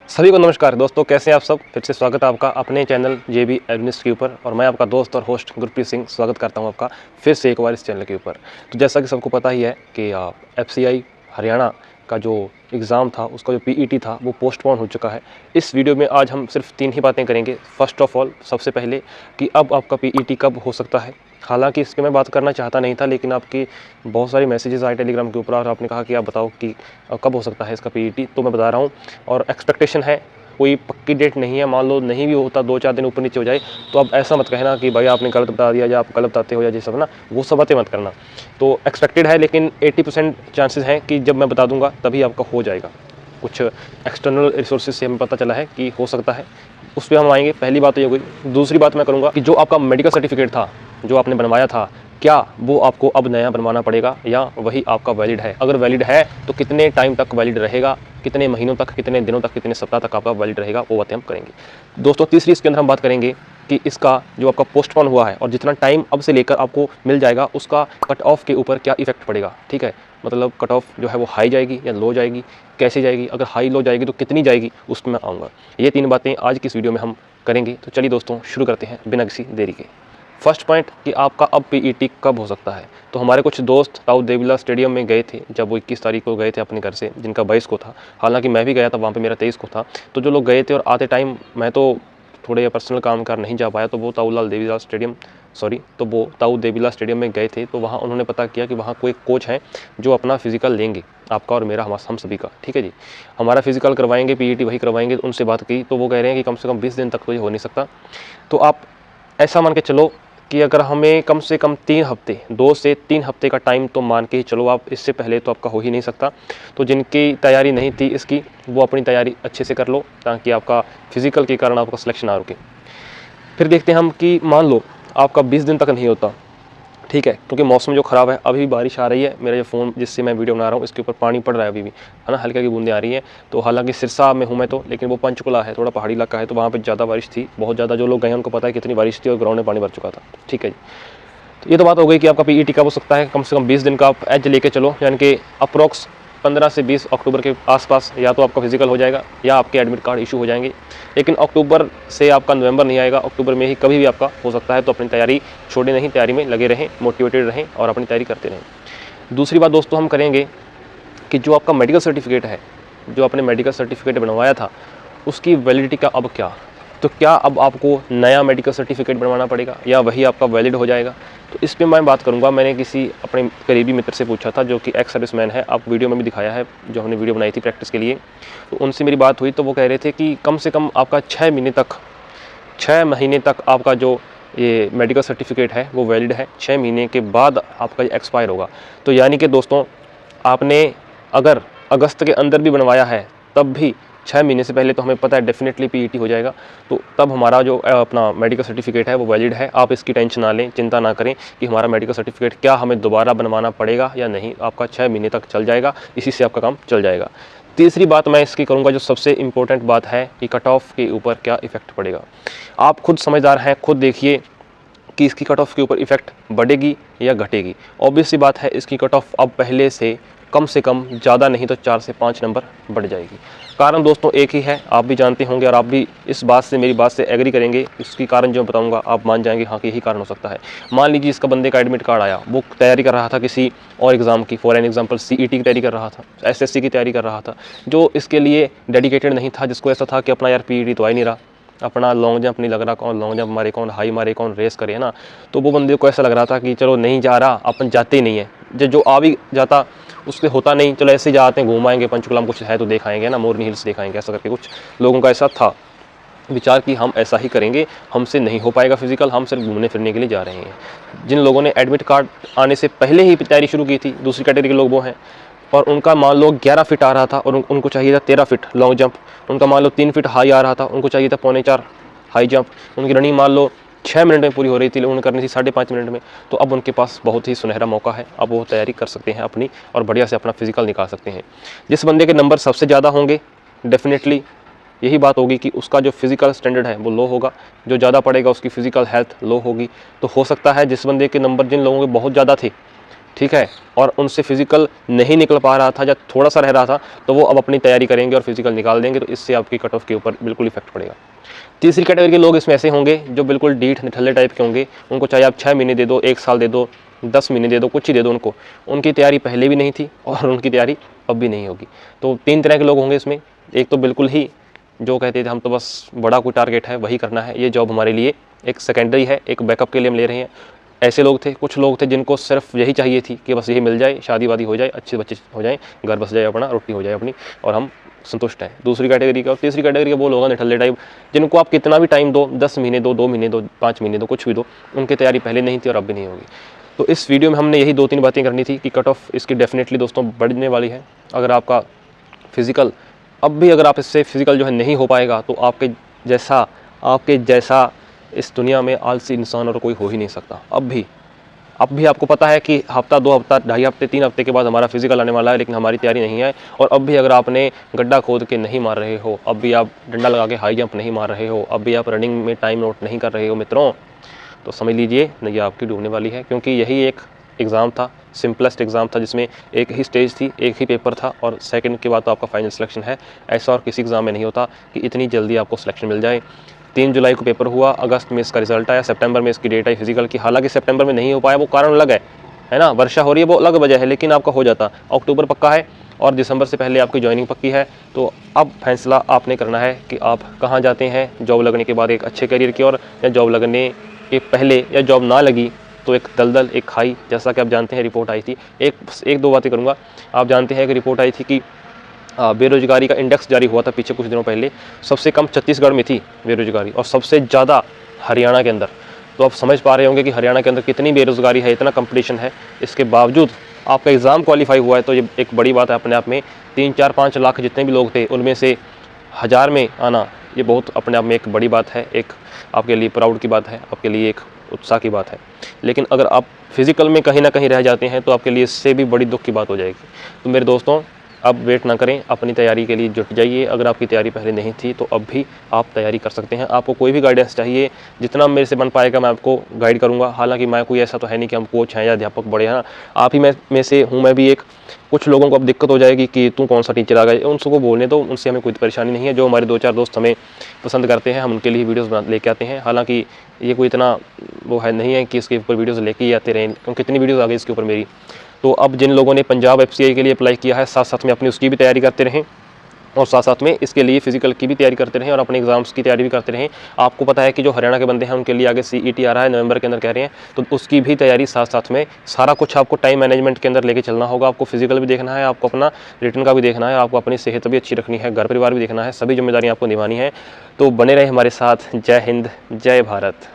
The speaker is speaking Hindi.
सभी को नमस्कार दोस्तों, कैसे हैं आप सब। फिर से स्वागत है आपका अपने चैनल जेबी एडमिनिस्ट के ऊपर। और मैं आपका दोस्त और होस्ट गुरप्रीत सिंह स्वागत करता हूं आपका फिर से एक बार इस चैनल के ऊपर। तो जैसा कि सबको पता ही है कि FCI हरियाणा का जो एग्ज़ाम था, उसका जो PET था वो पोस्टपोन हो चुका है। इस वीडियो में आज हम सिर्फ 3 ही बातें करेंगे। फर्स्ट ऑफ ऑल, सबसे पहले कि अब आपका PET कब हो सकता है। हालांकि इस पर मैं बात करना चाहता नहीं था, लेकिन आपकी बहुत सारी मैसेजेस आए टेलीग्राम के ऊपर और आपने कहा कि आप बताओ कि कब हो सकता है इसका PET। तो मैं बता रहा हूँ, और एक्सपेक्टेशन है, कोई पक्की डेट नहीं है। मान लो नहीं भी होता, 2-4 दिन ऊपर नीचे हो जाए, तो अब ऐसा मत कहना कि भाई आपने गलत बता दिया या आप गलत बताते हो या ये सब ना, वो सब बातें मत करना। तो एक्सपेक्टेड है, लेकिन 80% चांसेस हैं कि जब मैं बता दूंगा तभी आपका हो जाएगा। कुछ एक्सटर्नल रिसोर्सेज से हमें पता चला है कि हो सकता है, उस पर हम आएंगे। पहली बात तो ये हुई। दूसरी बात मैं करूँगा कि जो आपका मेडिकल सर्टिफिकेट था, जो आपने बनवाया था, क्या वो आपको अब नया बनवाना पड़ेगा या वही आपका वैलिड है। अगर वैलिड है तो कितने टाइम तक वैलिड रहेगा, कितने महीनों तक, कितने दिनों तक, कितने सप्ताह तक आपका वैलिड रहेगा, वो बातें हम करेंगे दोस्तों। तीसरी इसके अंदर हम बात करेंगे कि इसका जो आपका पोस्टपोन हुआ है और जितना टाइम अब से लेकर आपको मिल जाएगा, उसका कट ऑफ के ऊपर क्या इफेक्ट पड़ेगा। ठीक है, मतलब कट ऑफ जो है वो हाई जाएगी या लो जाएगी, कैसे जाएगी, अगर हाई लो जाएगी तो कितनी जाएगी, उस पर मैं आऊँगा। ये 3 बातें आज की इस वीडियो में हम करेंगे। तो चलिए दोस्तों, शुरू करते हैं बिना किसी देरी के। फर्स्ट पॉइंट कि आपका अब PET कब हो सकता है। तो हमारे कुछ दोस्त ताऊ देवीला स्टेडियम में गए थे, जब वो 21 तारीख को गए थे अपने घर से, जिनका 22 को था। हालांकि मैं भी गया था वहाँ पे, मेरा 23 को था। तो जो लोग गए थे और आते टाइम, मैं तो थोड़े पर्सनल काम कर नहीं जा पाया, तो वो ताऊ देवीला स्टेडियम में गए थे। तो वहाँ उन्होंने पता किया कि वहाँ कोई कोच हैं जो अपना फिजिकल लेंगे, आपका और मेरा, हम सभी का। ठीक है जी, हमारा फिजिकल करवाएंगे, PET वही करवाएंगे। उनसे बात की तो वो कह रहे हैं कि कम से कम 20 दिन तक तो ये हो नहीं सकता। तो आप ऐसा मान के चलो कि अगर हमें कम से कम 3 हफ्ते, 2 से 3 हफ्ते का टाइम तो मान के ही चलो आप, इससे पहले तो आपका हो ही नहीं सकता। तो जिनकी तैयारी नहीं थी इसकी, वो अपनी तैयारी अच्छे से कर लो, ताकि आपका फिजिकल के कारण आपका सिलेक्शन ना रुके। फिर देखते हैं हम कि मान लो आपका 20 दिन तक नहीं होता, ठीक है, क्योंकि मौसम जो ख़राब है, अभी बारिश आ रही है। मेरा जो फ़ोन जिससे मैं वीडियो बना रहा हूँ, इसके ऊपर पानी पड़ रहा है अभी भी, है ना, हल्की हल्की बूंदें आ रही हैं। तो हालांकि सिरसा में हूँ मैं तो, लेकिन वो पंचकुला है, थोड़ा पहाड़ी इलाका है, तो वहाँ पे ज़्यादा बारिश थी, बहुत ज़्यादा। जो लोग गए हैं उनको पता है कितनी बारिश थी और ग्राउंड में पानी भर चुका था। ठीक है जी, तो ये तो बात हो गई कि आपका PET कब हो सकता है। कम से कम 20 दिन का आप एज लेके चलो, यानी कि अप्रोक्स 15 से 20 अक्टूबर के आसपास या तो आपका फिजिकल हो जाएगा या आपके एडमिट कार्ड इशू हो जाएंगे। लेकिन अक्टूबर से आपका नवंबर नहीं आएगा, अक्टूबर में ही कभी भी आपका हो सकता है। तो अपनी तैयारी छोड़े नहीं, तैयारी में लगे रहें, मोटिवेटेड रहें और अपनी तैयारी करते रहें। दूसरी बात दोस्तों हम करेंगे कि जो आपका मेडिकल सर्टिफिकेट है, जो आपने मेडिकल सर्टिफिकेट बनवाया था, उसकी वैलिडिटी का अब क्या। तो क्या अब आपको नया मेडिकल सर्टिफिकेट बनवाना पड़ेगा या वही आपका वैलिड हो जाएगा। तो इस पर मैं बात करूंगा। मैंने किसी अपने करीबी मित्र से पूछा था, जो कि एक्स सर्विसमैन है, आप वीडियो में भी दिखाया है, जो हमने वीडियो बनाई थी प्रैक्टिस के लिए। तो उनसे मेरी बात हुई तो वो कह रहे थे कि कम से कम आपका 6 महीने तक आपका जो ये मेडिकल सर्टिफिकेट है वो वैलिड है। 6 महीने के बाद आपका ये एक्सपायर होगा। तो यानी कि दोस्तों, आपने अगर अगस्त के अंदर भी बनवाया है, तब भी 6 महीने से पहले तो हमें पता है डेफिनेटली PET हो जाएगा। तो तब हमारा जो अपना मेडिकल सर्टिफिकेट है वो वैलिड है। आप इसकी टेंशन ना लें, चिंता ना करें कि हमारा मेडिकल सर्टिफिकेट क्या हमें दोबारा बनवाना पड़ेगा या नहीं। आपका 6 महीने तक चल जाएगा, इसी से आपका काम चल जाएगा। तीसरी बात मैं इसकी करूंगा, जो सबसे इंपॉर्टेंट बात है कि कट ऑफ के ऊपर क्या इफेक्ट पड़ेगा। आप खुद समझदार हैं, खुद देखिए कि इसकी कट ऑफ के ऊपर इफेक्ट बढ़ेगी या घटेगी। ऑब्वियस सी बात है, इसकी कट ऑफ अब पहले से कम ज़्यादा नहीं तो 4 से 5 नंबर बढ़ जाएगी। कारण दोस्तों एक ही है, आप भी जानते होंगे और आप भी इस बात से, मेरी बात से एग्री करेंगे। इसकी कारण जो मैं बताऊंगा आप मान जाएंगे हाँ कि यही कारण हो सकता है। मान लीजिए इसका बंदे का एडमिट कार्ड आया, वो तैयारी कर रहा था किसी और एग्ज़ाम की, फॉर एन एग्जाम्पल CET की तैयारी कर रहा था, SSC की तैयारी कर रहा था, जो इसके लिए डेडिकेटेड नहीं था, जिसको ऐसा था कि अपना यार PET तो आ ही नहीं रहा, अपना लॉन्ग जंप नहीं लग रहा, कौन लॉन्ग जंप मारे, कौन हाई मारे, कौन रेस करे, है ना। तो वो बंदे को ऐसा लग रहा था कि चलो नहीं जा रहा, अपन जाते ही नहीं है। जो आ भी जाता उससे होता नहीं, चलो ऐसे जाते हैं, घूम आएंगे, पंचकुला में कुछ है तो देख आएंगे ना, मोरनी हिल्स दिखाएंगे, ऐसा करके कुछ लोगों का ऐसा था विचार कि हम ऐसा ही करेंगे, हमसे नहीं हो पाएगा फिजिकल, हम सिर्फ घूमने फिरने के लिए जा रहे हैं। जिन लोगों ने एडमिट कार्ड आने से पहले ही तैयारी शुरू की थी, दूसरी कैटेगरी के लोग वो हैं, और उनका मान लो 11 फीट आ रहा था और उनको चाहिए था 13 फीट लॉन्ग जंप। उनका मान लो 3 फीट हाई आ रहा था, उनको चाहिए था 3.25 हाई जंप। उनकी रनिंग मान लो 6 मिनट में पूरी हो रही थी, उन्होंने करनी थी 5.5 मिनट में। तो अब उनके पास बहुत ही सुनहरा मौका है, अब वो तैयारी कर सकते हैं अपनी और बढ़िया से अपना फिजिकल निकाल सकते हैं। जिस बंदे के नंबर सबसे ज़्यादा होंगे, डेफिनेटली यही बात होगी कि उसका जो फिजिकल स्टैंडर्ड है वो लो होगा, जो ज़्यादा पड़ेगा उसकी फिजिकल हेल्थ लो होगी। तो हो सकता है जिस बंदे के नंबर, जिन लोगों के बहुत ज़्यादा थे, ठीक है, और उनसे फिजिकल नहीं निकल पा रहा था या थोड़ा सा रह रहा था, तो वो अब अपनी तैयारी करेंगे और फिजिकल निकाल देंगे, तो इससे आपकी कट ऑफ के ऊपर बिल्कुल इफेक्ट पड़ेगा। तीसरी कैटेगरी के लोग इसमें ऐसे होंगे जो बिल्कुल डीठ निठल्ले टाइप के होंगे, उनको चाहे आप 6 महीने दे दो, 1 साल दे दो, 10 महीने दे दो, कुछ ही दे दो उनको, उनकी तैयारी पहले भी नहीं थी और उनकी तैयारी अब भी नहीं होगी। तो 3 तरह के लोग होंगे इसमें। एक तो बिल्कुल ही जो कहते थे हम तो बस बड़ा कोई टारगेट है वही करना है, ये जॉब हमारे लिए एक सेकेंडरी है, एक बैकअप के लिए हम ले रहे हैं, ऐसे लोग थे। कुछ लोग थे जिनको सिर्फ यही चाहिए थी कि बस यही मिल जाए, शादी वादी हो जाए, अच्छे बच्चे हो जाए, घर बस जाए अपना, रोटी हो जाए अपनी और हम संतुष्ट हैं। दूसरी कैटेगरी का। और तीसरी कैटेगरी का वो लोग हैं निठल्ले टाइप, जिनको आप कितना भी टाइम दो, 10 महीने दो, 2 महीने दो, 5 महीने दो, कुछ भी दो, उनकी तैयारी पहले नहीं थी और अब भी नहीं होगी। तो इस वीडियो में हमने यही 2-3 बातें करनी थी कि कट ऑफ इसकी डेफिनेटली दोस्तों बढ़ने वाली है। अगर आपका फिजिकल अब भी अगर आप इससे फिजिकल जो है नहीं हो पाएगा, तो आपके जैसा इस दुनिया में आलसी इंसान और कोई हो ही नहीं सकता। अब भी आपको पता है कि हफ्ता, 2 हफ्ता, 2.5 हफ्ते, 3 हफ्ते के बाद हमारा फिजिकल आने वाला है, लेकिन हमारी तैयारी नहीं है। और अब भी अगर आपने गड्ढा खोद के नहीं मार रहे हो, अब भी आप डंडा लगा के हाई जंप नहीं मार रहे हो, अब भी आप रनिंग में टाइम नोट नहीं कर रहे हो मित्रों, तो समझ लीजिए नैया आपकी डूबने वाली है। क्योंकि यही एक एग्ज़ाम था, सिंपलेस्ट एग्ज़ाम था, जिसमें एक ही स्टेज थी, एक ही पेपर था और सेकंड के बाद तो आपका फाइनल सिलेक्शन है। ऐसा और किसी एग्ज़ाम में नहीं होता कि इतनी जल्दी आपको सिलेक्शन मिल जाए। 3 जुलाई को पेपर हुआ, अगस्त में इसका रिजल्ट आया, सितंबर में इसकी डेट आई फिजिकल की। हालांकि सितंबर में नहीं हो पाया, वो कारण अलग है ना, वर्षा हो रही है, वो अलग वजह है, लेकिन आपका हो जाता। अक्टूबर पक्का है और दिसंबर से पहले आपकी ज्वाइनिंग पक्की है। तो अब फैसला आपने करना है कि आप कहाँ जाते हैं जॉब लगने के बाद एक अच्छे करियर की ओर, या जॉब लगने के पहले, या जॉब ना लगी तो एक दलदल, एक खाई। जैसा कि आप जानते हैं रिपोर्ट आई थी, एक दो बातें करूँगा। आप जानते हैं कि रिपोर्ट आई थी कि बेरोजगारी का इंडेक्स जारी हुआ था पीछे कुछ दिनों पहले, सबसे कम छत्तीसगढ़ में थी बेरोजगारी और सबसे ज़्यादा हरियाणा के अंदर। तो आप समझ पा रहे होंगे कि हरियाणा के अंदर कितनी बेरोजगारी है, इतना कंपटीशन है। इसके बावजूद आपका एग्ज़ाम क्वालिफाई हुआ है, तो ये एक बड़ी बात है अपने आप में। 3, 4, 5 लाख जितने भी लोग थे, उनमें से 1000 में आना, ये बहुत अपने आप में एक बड़ी बात है, एक आपके लिए प्राउड की बात है, आपके लिए एक उत्साह की बात है। लेकिन अगर आप फिजिकल में कहीं ना कहीं रह जाते हैं, तो आपके लिए इससे भी बड़ी दुख की बात हो जाएगी। तो मेरे दोस्तों, अब वेट ना करें, अपनी तैयारी के लिए जुट जाइए। अगर आपकी तैयारी पहले नहीं थी तो अब भी आप तैयारी कर सकते हैं। आपको कोई भी गाइडेंस चाहिए, जितना मेरे से बन पाएगा मैं आपको गाइड करूंगा। हालांकि मैं कोई ऐसा तो है नहीं कि हम कोच हैं या अध्यापक बड़े हैं, आप ही में से हूँ मैं भी एक। कुछ लोगों को अब दिक्कत हो जाएगी कि तू कौन सा टीचर आ गए, उनको बोलने दो, उनसे हमें कोई परेशानी नहीं है। जो हमारे 2-4 दोस्त हमें पसंद करते हैं, हम उनके लिए वीडियोज़ लेके आते हैं। हालाँकि ये कोई इतना वो है नहीं है कि इसके ऊपर वीडियोज़ लेके ही आते रहें, क्योंकि कितनी वीडियोज़ आ गई इसके ऊपर मेरी। तो अब जिन लोगों ने पंजाब FCI के लिए अप्लाई किया है, साथ साथ में अपनी उसकी भी तैयारी करते रहें और साथ साथ में इसके लिए फिजिकल की भी तैयारी करते रहें और अपने एग्जाम्स की तैयारी भी करते रहें। आपको पता है कि जो हरियाणा के बंदे हैं उनके लिए आगे CET आ रहा है, नवंबर के अंदर कह रहे हैं, तो उसकी भी तैयारी साथ साथ में। सारा कुछ आपको टाइम मैनेजमेंट के अंदर लेके चलना होगा। आपको फिजिकल भी देखना है, आपको अपना रिटर्न का भी देखना है, आपको अपनी सेहत भी अच्छी रखनी है, घर परिवार भी देखना है, सभी जिम्मेदारियाँ आपको निभानी है। तो बने रहे हमारे साथ। जय हिंद, जय भारत।